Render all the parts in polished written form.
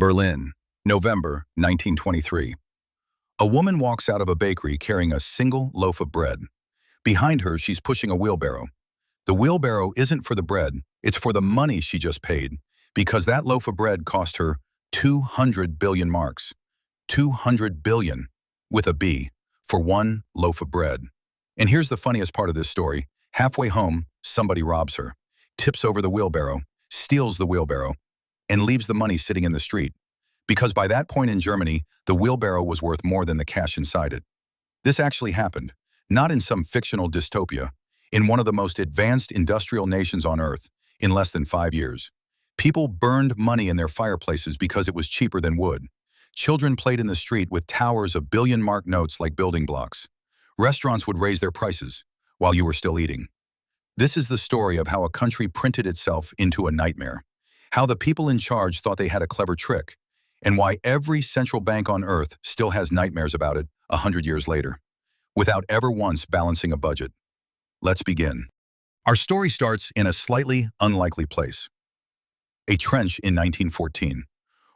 Berlin, November 1923. A woman walks out of a bakery carrying a single loaf of bread. Behind her, she's pushing a wheelbarrow. The wheelbarrow isn't for the bread, it's for the money she just paid, because that loaf of bread cost her 200 billion marks. 200 billion, with a B, for one loaf of bread. And here's the funniest part of this story. Halfway home, somebody robs her, tips over the wheelbarrow, steals the wheelbarrow, and leaves the money sitting in the street. Because by that point in Germany, the wheelbarrow was worth more than the cash inside it. This actually happened, not in some fictional dystopia, in one of the most advanced industrial nations on Earth, in less than 5 years. People burned money in their fireplaces because it was cheaper than wood. Children played in the street with towers of billion-mark notes like building blocks. Restaurants would raise their prices while you were still eating. This is the story of how a country printed itself into a nightmare, how the people in charge thought they had a clever trick, and why every central bank on Earth still has nightmares about it 100 years later, without ever once balancing a budget. Let's begin. Our story starts in a slightly unlikely place. A trench in 1914.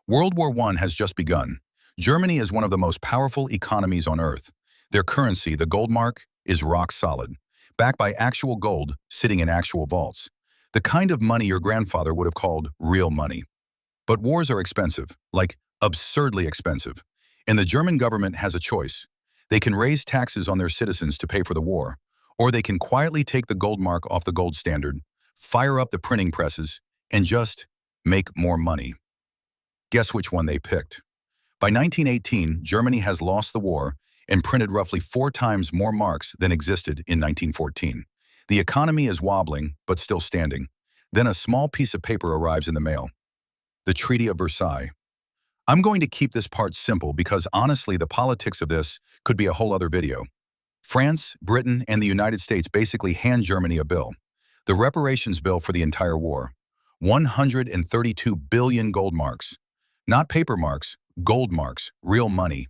World War I has just begun. Germany is one of the most powerful economies on Earth. Their currency, the gold mark, is rock solid, backed by actual gold sitting in actual vaults. The kind of money your grandfather would have called real money. But wars are expensive, like absurdly expensive. And the German government has a choice. They can raise taxes on their citizens to pay for the war, or they can quietly take the gold mark off the gold standard, fire up the printing presses, and just make more money. Guess which one they picked? By 1918, Germany has lost the war and printed roughly 4 times more marks than existed in 1914. The economy is wobbling, but still standing. Then a small piece of paper arrives in the mail. The Treaty of Versailles. I'm going to keep this part simple because honestly, the politics of this could be a whole other video. France, Britain, and the United States basically hand Germany a bill. The reparations bill for the entire war. 132 billion gold marks. Not paper marks, gold marks, real money.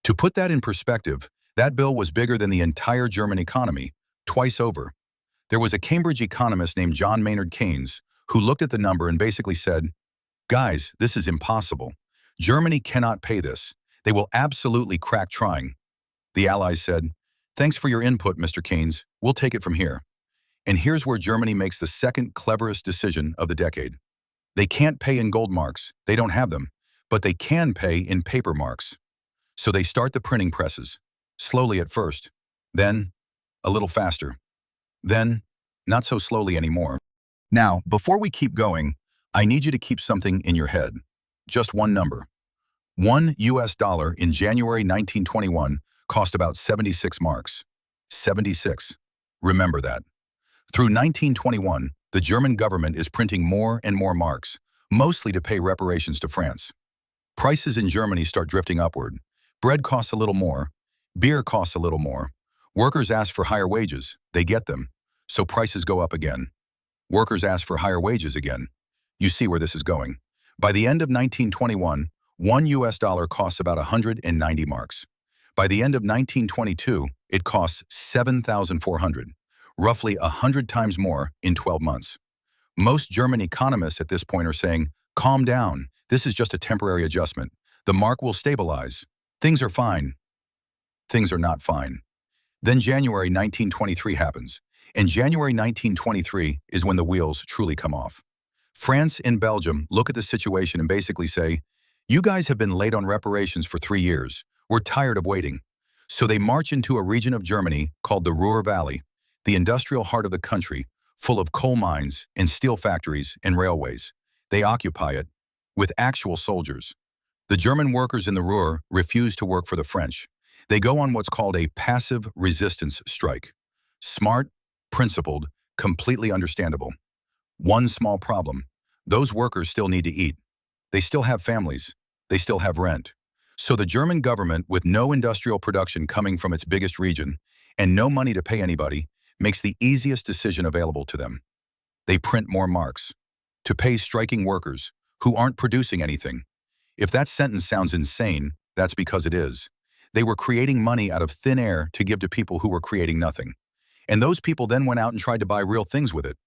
To put that in perspective, that bill was bigger than the entire German economy, twice over. There was a Cambridge economist named John Maynard Keynes who looked at the number and basically said, "Guys, this is impossible. Germany cannot pay this. They will absolutely crack trying." The Allies said, "Thanks for your input, Mr. Keynes. We'll take it from here." And here's where Germany makes the second cleverest decision of the decade. They can't pay in gold marks. They don't have them. But they can pay in paper marks. So they start the printing presses, slowly at first, then a little faster, then not so slowly anymore. Now, before we keep going, I need you to keep something in your head. Just one number. $1 in January 1921 cost about 76 marks. 76. Remember that. Through 1921, the German government is printing more and more marks, mostly to pay reparations to France. Prices in Germany start drifting upward. Bread costs a little more. Beer costs a little more. Workers ask for higher wages. They get them. So prices go up again. Workers ask for higher wages again. You see where this is going. By the end of 1921, $1 costs about 190 marks. By the end of 1922, it costs 7,400, roughly 100 times more in 12 months. Most German economists at this point are saying, "Calm down. This is just a temporary adjustment. The mark will stabilize. Things are fine." Things are not fine. Then January 1923 happens, and January 1923 is when the wheels truly come off. France and Belgium look at the situation and basically say, "You guys have been late on reparations for 3 years. We're tired of waiting." So they march into a region of Germany called the Ruhr Valley, the industrial heart of the country, full of coal mines and steel factories and railways. They occupy it with actual soldiers. The German workers in the Ruhr refuse to work for the French. They go on what's called a passive resistance strike. Smart, principled, completely understandable. One small problem. Those workers still need to eat. They still have families. They still have rent. So the German government, with no industrial production coming from its biggest region and no money to pay anybody, makes the easiest decision available to them. They print more marks to pay striking workers who aren't producing anything. If that sentence sounds insane, that's because it is. They were creating money out of thin air to give to people who were creating nothing. And those people then went out and tried to buy real things with it.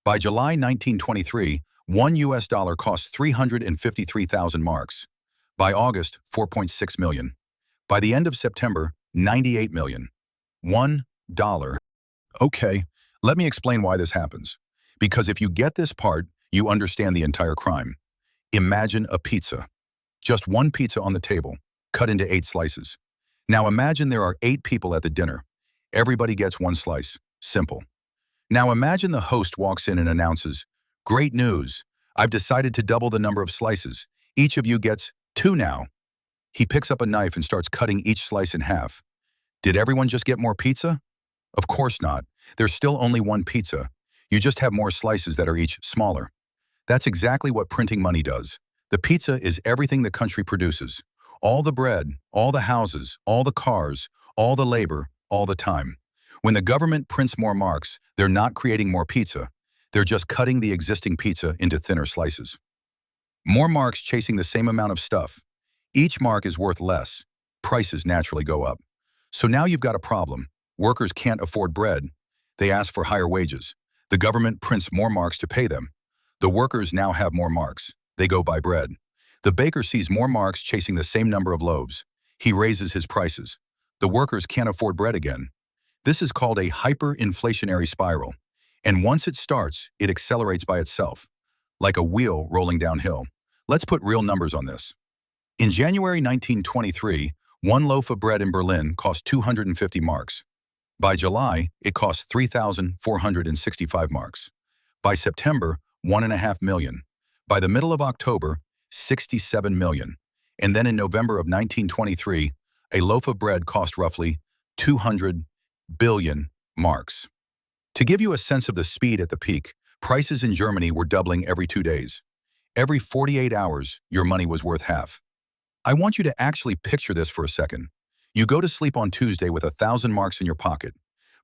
By July 1923, $1 cost 353,000 marks. By August, 4.6 million. By the end of September, 98 million. $1. Okay, let me explain why this happens. Because if you get this part, you understand the entire crime. Imagine a pizza. Just one pizza on the table, cut into 8 slices. Now imagine there are 8 people at the dinner. Everybody gets one slice. Simple. Now imagine the host walks in and announces, "Great news! I've decided to double the number of slices. Each of you gets 2 now." He picks up a knife and starts cutting each slice in half. Did everyone just get more pizza? Of course not. There's still only one pizza. You just have more slices that are each smaller. That's exactly what printing money does. The pizza is everything the country produces. All the bread, all the houses, all the cars, all the labor, all the time. When the government prints more marks, they're not creating more pizza. They're just cutting the existing pizza into thinner slices. More marks chasing the same amount of stuff. Each mark is worth less. Prices naturally go up. So now you've got a problem. Workers can't afford bread. They ask for higher wages. The government prints more marks to pay them. The workers now have more marks. They go buy bread. The baker sees more marks chasing the same number of loaves. He raises his prices. The workers can't afford bread again. This is called a hyperinflationary spiral. And once it starts, it accelerates by itself, like a wheel rolling downhill. Let's put real numbers on this. In January 1923, one loaf of bread in Berlin cost 250 marks. By July, it cost 3,465 marks. By September, 1.5 million. By the middle of October, 67 million. And then in November of 1923, a loaf of bread cost roughly 200 billion marks. To give you a sense of the speed at the peak, prices in Germany were doubling every 2 days. Every 48 hours, your money was worth half. I want you to actually picture this for a second. You go to sleep on Tuesday with 1,000 marks in your pocket.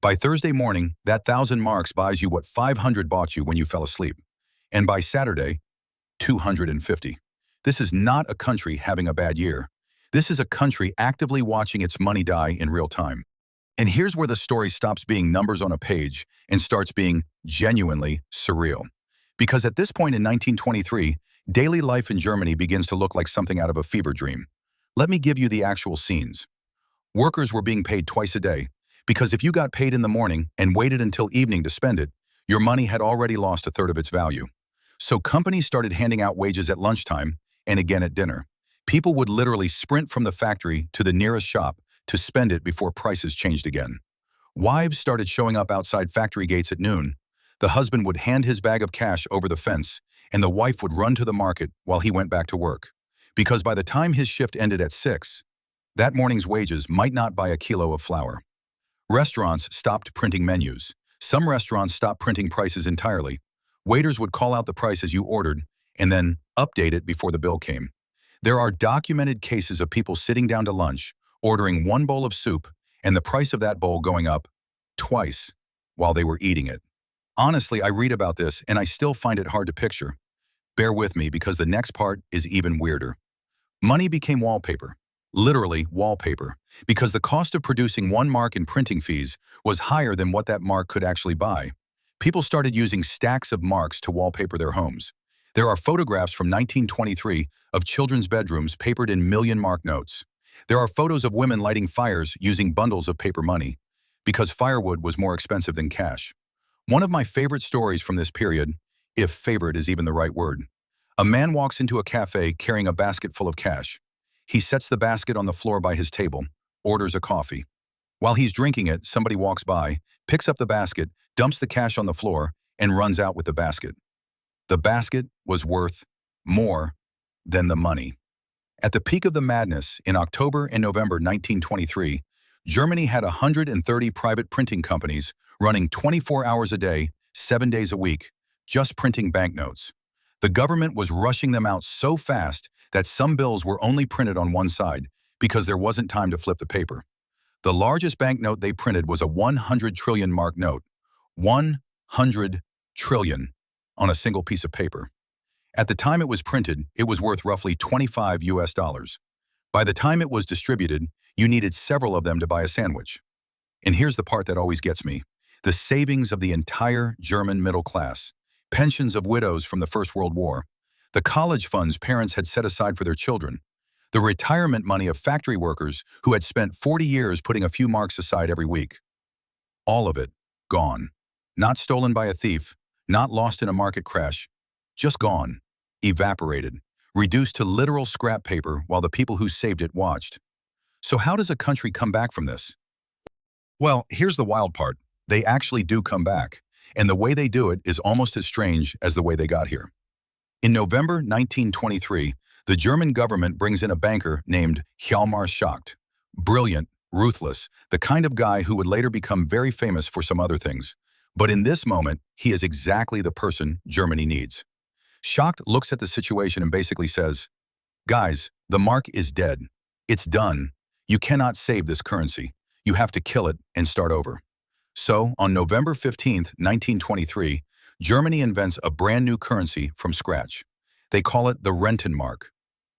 By Thursday morning, that 1,000 marks buys you what 500 bought you when you fell asleep. And by Saturday, 250. This is not a country having a bad year. This is a country actively watching its money die in real time. And here's where the story stops being numbers on a page and starts being genuinely surreal. Because at this point in 1923, daily life in Germany begins to look like something out of a fever dream. Let me give you the actual scenes. Workers were being paid twice a day, because if you got paid in the morning and waited until evening to spend it, your money had already lost a third of its value. So companies started handing out wages at lunchtime and again at dinner. People would literally sprint from the factory to the nearest shop to spend it before prices changed again. Wives started showing up outside factory gates at noon. The husband would hand his bag of cash over the fence, and the wife would run to the market while he went back to work. Because by the time his shift ended at 6, that morning's wages might not buy a kilo of flour. Restaurants stopped printing menus. Some restaurants stopped printing prices entirely. Waiters would call out the price as you ordered and then update it before the bill came. There are documented cases of people sitting down to lunch, ordering one bowl of soup, and the price of that bowl going up twice while they were eating it. Honestly, I read about this and I still find it hard to picture. Bear with me because the next part is even weirder. Money became wallpaper. Literally wallpaper, because the cost of producing one mark in printing fees was higher than what that mark could actually buy. People started using stacks of marks to wallpaper their homes. There are photographs from 1923 of children's bedrooms papered in million-mark notes. There are photos of women lighting fires using bundles of paper money, because firewood was more expensive than cash. One of my favorite stories from this period, if favorite is even the right word. A man walks into a cafe carrying a basket full of cash. He sets the basket on the floor by his table, orders a coffee. While he's drinking it, somebody walks by, picks up the basket, dumps the cash on the floor, and runs out with the basket. The basket was worth more than the money. At the peak of the madness, in October and November 1923, Germany had 130 private printing companies running 24 hours a day, 7 days a week, just printing banknotes. The government was rushing them out so fast that some bills were only printed on one side because there wasn't time to flip the paper. The largest banknote they printed was a 100 trillion mark note. 100 trillion on a single piece of paper. At the time it was printed, it was worth roughly $25. By the time it was distributed, you needed several of them to buy a sandwich. And here's the part that always gets me. The savings of the entire German middle class. pensions of widows from the First World War, the college funds parents had set aside for their children, the retirement money of factory workers who had spent 40 years putting a few marks aside every week. All of it, gone. Not stolen by a thief, not lost in a market crash, just gone, evaporated, reduced to literal scrap paper while the people who saved it watched. So how does a country come back from this? Well, here's the wild part. They actually do come back, and the way they do it is almost as strange as the way they got here. In November 1923, the German government brings in a banker named Hjalmar Schacht. Brilliant, ruthless, the kind of guy who would later become very famous for some other things. But in this moment, he is exactly the person Germany needs. Schacht looks at the situation and basically says, "Guys, the mark is dead. It's done. You cannot save this currency. You have to kill it and start over." So, on November 15th, 1923, Germany invents a brand new currency from scratch. They call it the Rentenmark.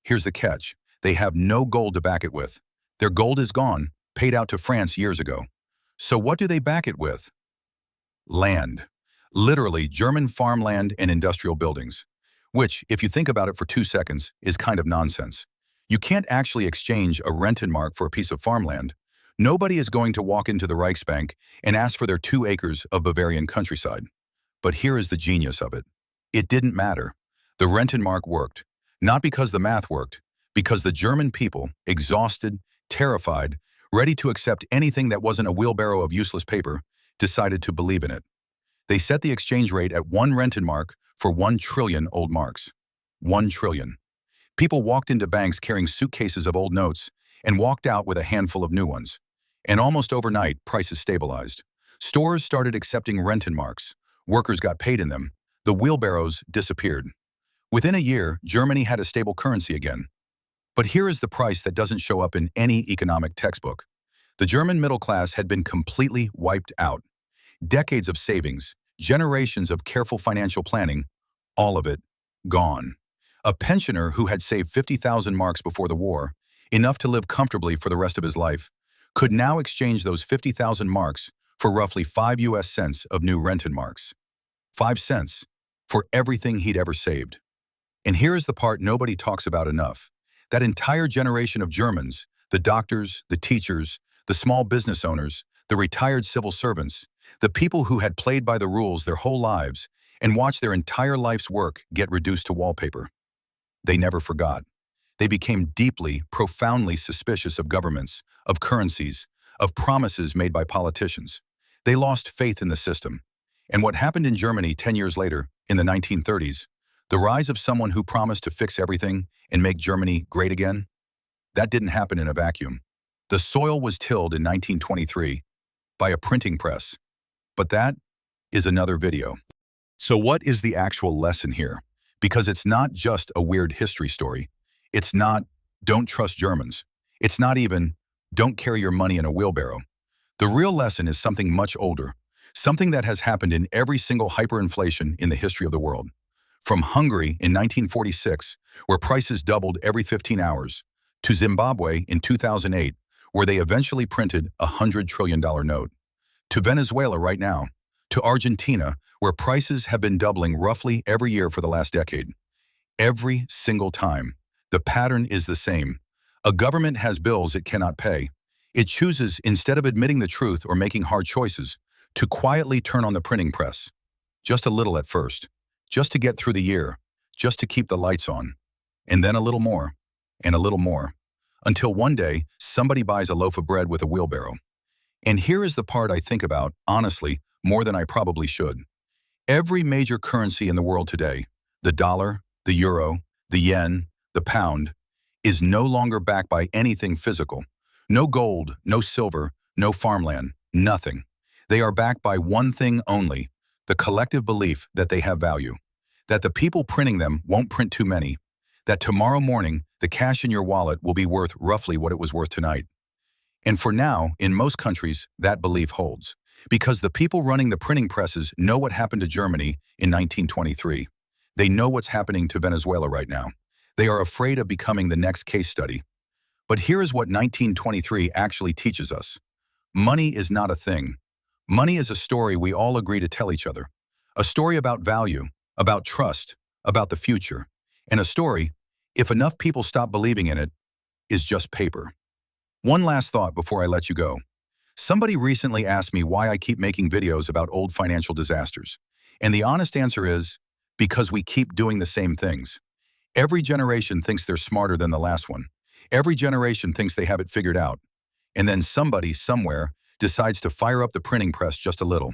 Here's the catch. They have no gold to back it with. Their gold is gone, paid out to France years ago. So what do they back it with? Land. Literally, German farmland and industrial buildings. Which, if you think about it for 2 seconds, is kind of nonsense. You can't actually exchange a Rentenmark for a piece of farmland. Nobody is going to walk into the Reichsbank and ask for their 2 acres of Bavarian countryside. But here is the genius of it. It didn't matter. The Rentenmark worked. Not because the math worked, because the German people, exhausted, terrified, ready to accept anything that wasn't a wheelbarrow of useless paper, decided to believe in it. They set the exchange rate at 1 Rentenmark for 1 trillion old marks. 1 trillion. People walked into banks carrying suitcases of old notes and walked out with a handful of new ones. And almost overnight, prices stabilized. Stores started accepting Rentenmarks. Workers got paid in them. The wheelbarrows disappeared. Within a year, Germany had a stable currency again. But here is the price that doesn't show up in any economic textbook. The German middle class had been completely wiped out. Decades of savings, generations of careful financial planning, all of it gone. A pensioner who had saved 50,000 marks before the war, enough to live comfortably for the rest of his life, could now exchange those 50,000 marks for roughly 5 US cents of new Rentenmarks. 5 cents for everything he'd ever saved. And here is the part nobody talks about enough. That entire generation of Germans, the doctors, the teachers, the small business owners, the retired civil servants, the people who had played by the rules their whole lives and watched their entire life's work get reduced to wallpaper. They never forgot. They became deeply, profoundly suspicious of governments, of currencies, of promises made by politicians. They lost faith in the system. And what happened in Germany 10 years later, in the 1930s, the rise of someone who promised to fix everything and make Germany great again? That didn't happen in a vacuum. The soil was tilled in 1923 by a printing press. But that is another video. So what is the actual lesson here? Because it's not just a weird history story. It's not, don't trust Germans. It's not even, don't carry your money in a wheelbarrow. The real lesson is something much older, something that has happened in every single hyperinflation in the history of the world. From Hungary in 1946, where prices doubled every 15 hours, to Zimbabwe in 2008, where they eventually printed a $100 trillion note, to Venezuela right now, to Argentina, where prices have been doubling roughly every year for the last decade. Every single time, the pattern is the same. A government has bills it cannot pay. It chooses, instead of admitting the truth or making hard choices, to quietly turn on the printing press. Just a little at first. Just to get through the year, just to keep the lights on. And then a little more, and a little more, until one day somebody buys a loaf of bread with a wheelbarrow. And here is the part I think about, honestly, more than I probably should. Every major currency in the world today, the dollar, the euro, the yen, the pound, is no longer backed by anything physical. No gold, no silver, no farmland, nothing. They are backed by one thing only, the collective belief that they have value, that the people printing them won't print too many, that tomorrow morning the cash in your wallet will be worth roughly what it was worth tonight. And for now, in most countries, that belief holds, because the people running the printing presses know what happened to Germany in 1923. They know what's happening to Venezuela right now. They are afraid of becoming the next case study. But here is what 1923 actually teaches us. Money is not a thing. Money is a story we all agree to tell each other. A story about value, about trust, about the future, and a story, if enough people stop believing in it, is just paper. One last thought before I let you go. Somebody recently asked me why I keep making videos about old financial disasters. And the honest answer is, because we keep doing the same things. Every generation thinks they're smarter than the last one. Every generation thinks they have it figured out. And then somebody, somewhere, decides to fire up the printing press just a little.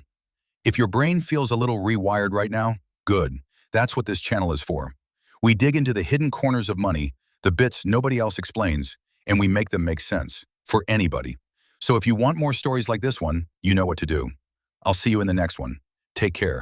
If your brain feels a little rewired right now, good. That's what this channel is for. We dig into the hidden corners of money, the bits nobody else explains, and we make them make sense for anybody. So if you want more stories like this one, you know what to do. I'll see you in the next one. Take care.